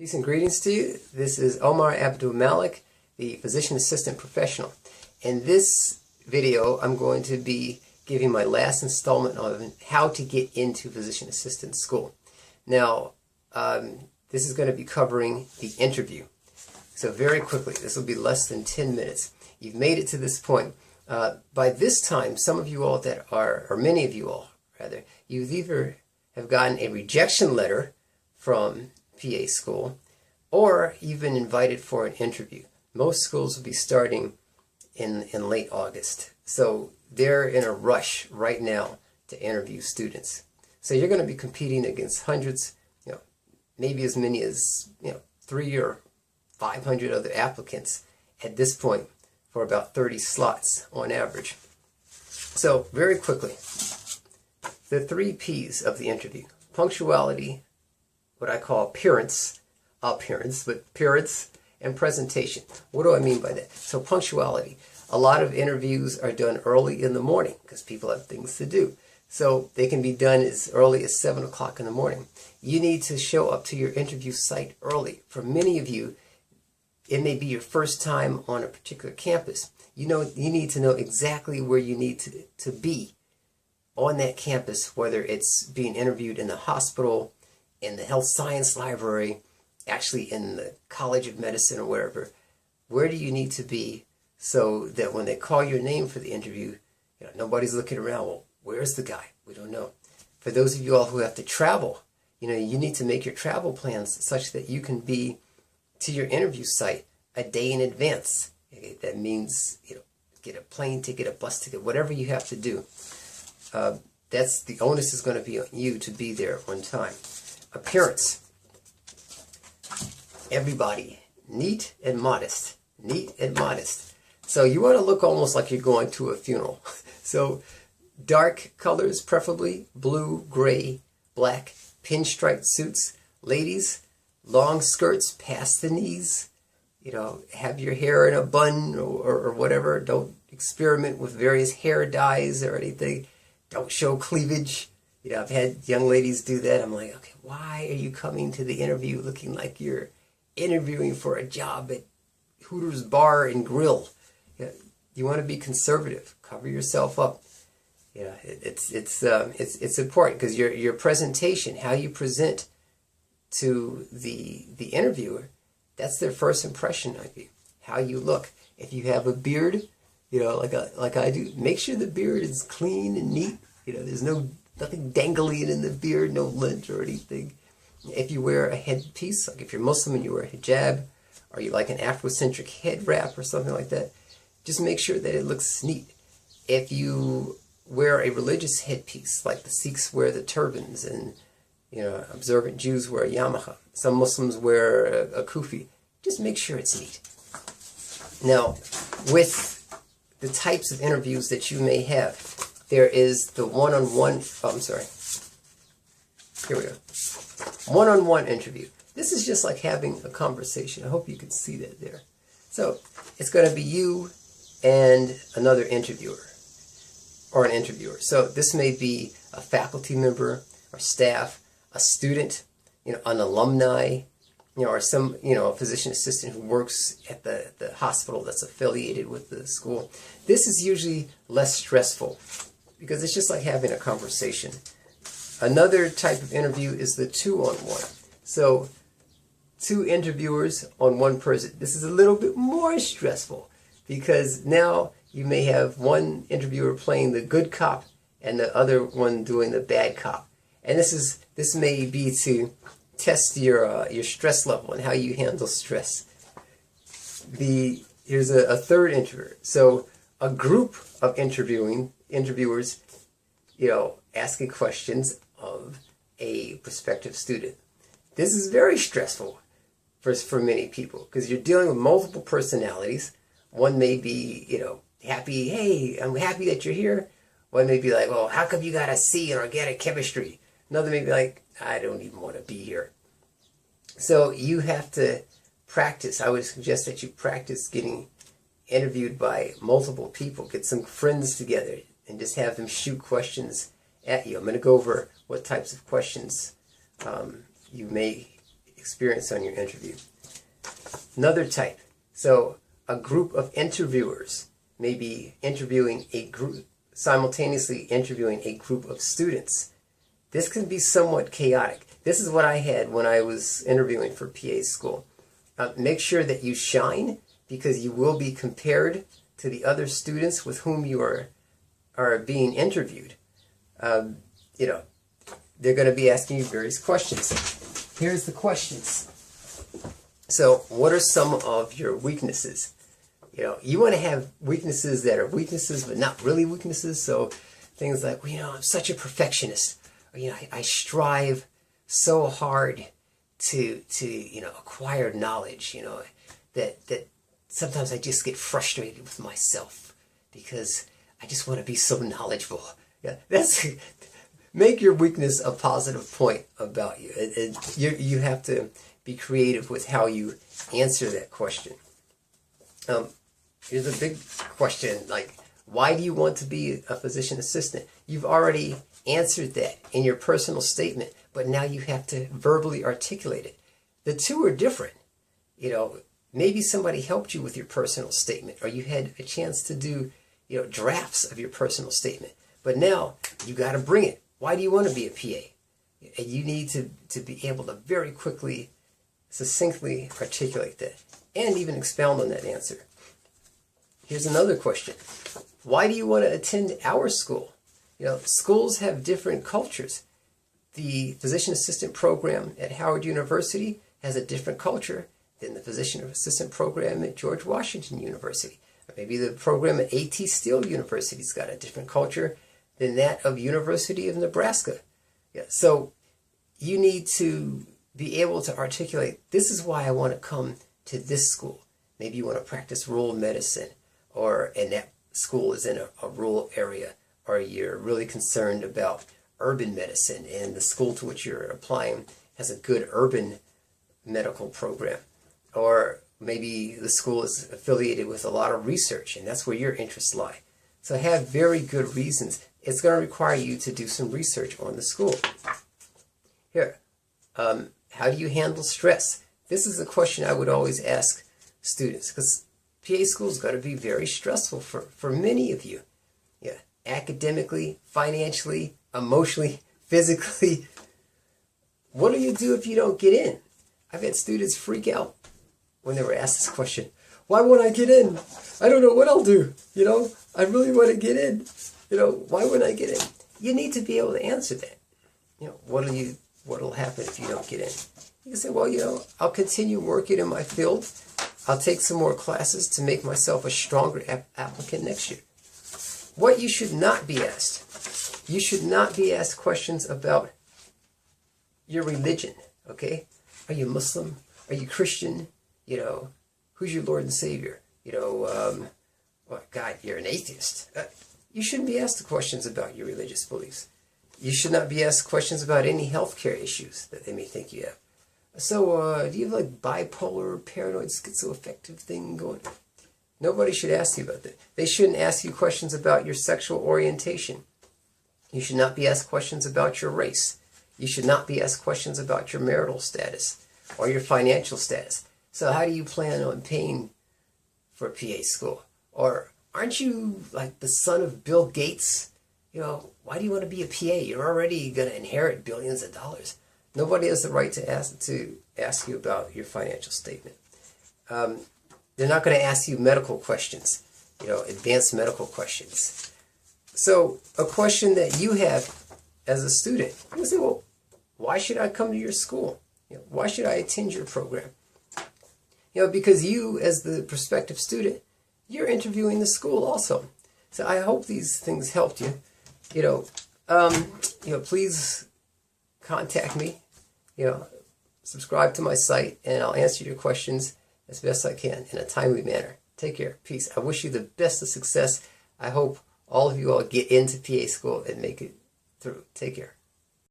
Peace and greetings to you. This is Omar Abdul Malik, the physician assistant professional. In this video, I'm going to be giving my last installment on how to get into physician assistant school. Now, this is going to be covering the interview. So very quickly, this will be less than 10 minutes. You've made it to this point. By this time, some of you all that are, or many of you all rather, you've either have gotten a rejection letter from PA school, or you've been invited for an interview. Most schools will be starting in late August. So they're in a rush right now to interview students. So you're going to be competing against hundreds, maybe as many as 300 or 500 other applicants at this point for about 30 slots on average. So very quickly, the 3 P's of the interview: punctuality, what I call appearance, and presentation. What do I mean by that? So punctuality. A lot of interviews are done early in the morning because people have things to do. So they can be done as early as 7 o'clock in the morning. You need to show up to your interview site early. For many of you, it may be your first time on a particular campus. You need to know exactly where you need to be on that campus, whether it's being interviewed in the hospital, in the health science library, actually in the College of Medicine or wherever. Where do you need to be so that when they call your name for the interview, nobody's looking around, well, where's the guy? We don't know. For those of you all who have to travel, you need to make your travel plans such that you can be to your interview site a day in advance. That means, get a plane ticket, a bus ticket, whatever you have to do. That's the onus is going to be on you to be there on time. Appearance. Everybody, neat and modest. Neat and modest. So you want to look almost like you're going to a funeral. So dark colors, preferably blue, gray, black, pinstripe suits. Ladies, long skirts past the knees. Have your hair in a bun or whatever. Don't experiment with various hair dyes or anything. Don't show cleavage. I've had young ladies do that. I'm like, okay, why are you coming to the interview looking like you're interviewing for a job at Hooters Bar and Grill? You want to be conservative. Cover yourself up. It's important because your presentation, how you present to the interviewer, that's their first impression of you. How you look. If you have a beard, like I do, make sure the beard is clean and neat. There's nothing dangling in the beard, no lint or anything. If you wear a headpiece, like if you're Muslim and you wear a hijab, or you like an Afrocentric head wrap or something like that, just make sure that it looks neat. If you wear a religious headpiece, like the Sikhs wear the turbans, and observant Jews wear a yarmulke, some Muslims wear a kufi, just make sure it's neat. Now, with the types of interviews that you may have, there is the one-on-one, here we go. One-on-one interview. This is just like having a conversation. I hope you can see that there. So it's going to be you and another interviewer or an interviewer. So this may be a faculty member or staff, a student, an alumni, or some, a physician assistant who works at the hospital that's affiliated with the school. This is usually less stressful because it's just like having a conversation. Another type of interview is the 2-on-1. So 2 interviewers on 1 person. This is a little bit more stressful because now you may have one interviewer playing the good cop and the other one doing the bad cop. And this may be to test your stress level and how you handle stress. Here's a third interviewer. So a group of interviewers, asking questions of a prospective student. This is very stressful for many people because you're dealing with multiple personalities. One may be, happy, hey, I'm happy that you're here. One may be like, well, how come you got a C in organic chemistry? Another may be like, I don't even want to be here. So you have to practice. I would suggest that you practice getting interviewed by multiple people. Get some friends together and just have them shoot questions at you. I'm going to go over what types of questions you may experience on your interview. Another type. So a group of interviewers may be interviewing a group, simultaneously interviewing a group of students. This can be somewhat chaotic. This is what I had when I was interviewing for PA school. Make sure that you shine, because you will be compared to the other students with whom you are being interviewed. You know, they're going to be asking you various questions. Here's the questions. So, what are some of your weaknesses? You know, you want to have weaknesses that are weaknesses, but not really weaknesses. So, things like, well, you know, I'm such a perfectionist. Or, you know, I strive so hard to you know, acquire knowledge. You know, that sometimes I just get frustrated with myself because I just want to be so knowledgeable. Yeah, that's make your weakness a positive point about you. You have to be creative with how you answer that question. Here's a big question, like, why do you want to be a physician assistant? You've already answered that in your personal statement, but now you have to verbally articulate it. The two are different. You know, maybe somebody helped you with your personal statement, or you had a chance to do, you know, drafts of your personal statement. But now you got to bring it. Why do you want to be a PA? And you need to be able to very quickly, succinctly articulate that and even expound on that answer. Here's another question. Why do you want to attend our school? You know, schools have different cultures. The physician assistant program at Howard University has a different culture than the physician assistant program at George Washington University. Or maybe the program at A.T. Still University's got a different culture than that of University of Nebraska. Yeah, so you need to be able to articulate, this is why I want to come to this school. Maybe you want to practice rural medicine, and that school is in a rural area, or you're really concerned about urban medicine and the school to which you're applying has a good urban medical program. Or maybe the school is affiliated with a lot of research and that's where your interests lie. So have very good reasons. It's going to require you to do some research on the school. Here, how do you handle stress? This is a question I would always ask students, because PA school's got to be very stressful for many of you. Yeah, academically, financially, emotionally, physically. What do you do if you don't get in? I've had students freak out when they were asked this question. Why won't I get in? I don't know what I'll do. You know, I really want to get in. You know, why wouldn't I get in? You need to be able to answer that. You know, what'll happen if you don't get in? You can say, well, you know, I'll continue working in my field. I'll take some more classes to make myself a stronger applicant next year. What you should not be asked. You should not be asked questions about your religion, okay? Are you Muslim? Are you Christian? You know, who's your Lord and Savior? You know, well, God, you're an atheist. You shouldn't be asked questions about your religious beliefs. You should not be asked questions about any healthcare issues that they may think you have. So, do you have like bipolar, paranoid, schizoaffective thing going? Nobody should ask you about that. They shouldn't ask you questions about your sexual orientation. You should not be asked questions about your race. You should not be asked questions about your marital status or your financial status. So how do you plan on paying for PA school? Or aren't you like the son of Bill Gates? You know, why do you want to be a PA? You're already going to inherit billions of dollars. Nobody has the right to ask you about your financial statement. They're not going to ask you medical questions, you know, advanced medical questions. So a question that you have as a student, you say, well, why should I come to your school? You know, why should I attend your program? You know, because you, as the prospective student, you're interviewing the school also. So I hope these things helped you. You know, please contact me. You know, subscribe to my site, and I'll answer your questions as best I can in a timely manner. Take care. Peace. I wish you the best of success. I hope all of you all get into PA school and make it through. Take care.